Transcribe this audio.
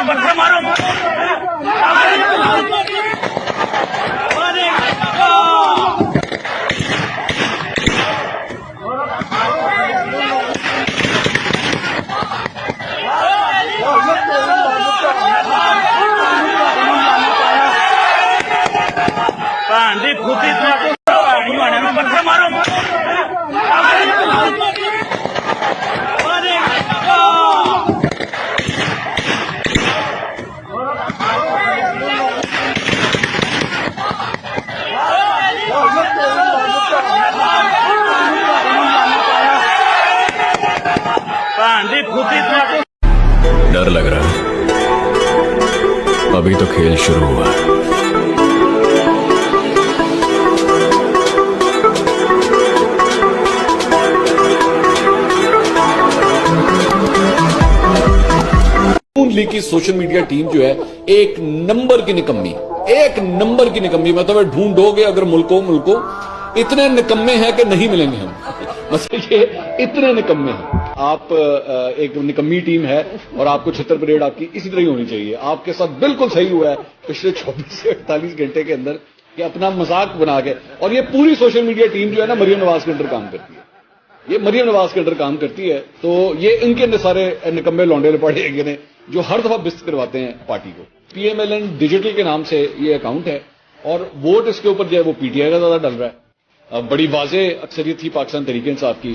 पत्थर मारो। भांडी फूटी पत्थर मारो। भांडी फूटी। डर लग रहा है, अभी तो खेल शुरू हुआ है। लीग की सोशल मीडिया टीम जो है एक नंबर की निकम्मी मतलब ढूंढोगे अगर मुल्को इतने निकम्मे हैं कि नहीं मिलेंगे हम। मतलब ये इतने निकम्मे हैं। आप एक निकम्मी टीम है और आपको छत्तर परेड आपकी इसी तरह ही होनी चाहिए। आपके साथ बिल्कुल सही हुआ है पिछले 24 से 48 घंटे के अंदर कि अपना मजाक बना के, और ये पूरी सोशल मीडिया टीम जो है ना मरियम नवाज के अंडर काम करती है। ये मरियम नवाज के अंडर काम करती है, तो ये इनके अंदर सारे निकम्मे लौंडे लपड़े ने जो हर दफा बिस्त करवाते हैं पार्टी को। PMLN डिजिटल के नाम से ये अकाउंट है और वोट इसके ऊपर जो है वो PTI का ज्यादा डल रहा है। बड़ी वाजे अक्सरियत थी पाकिस्तान तहरीक इंसाफ की।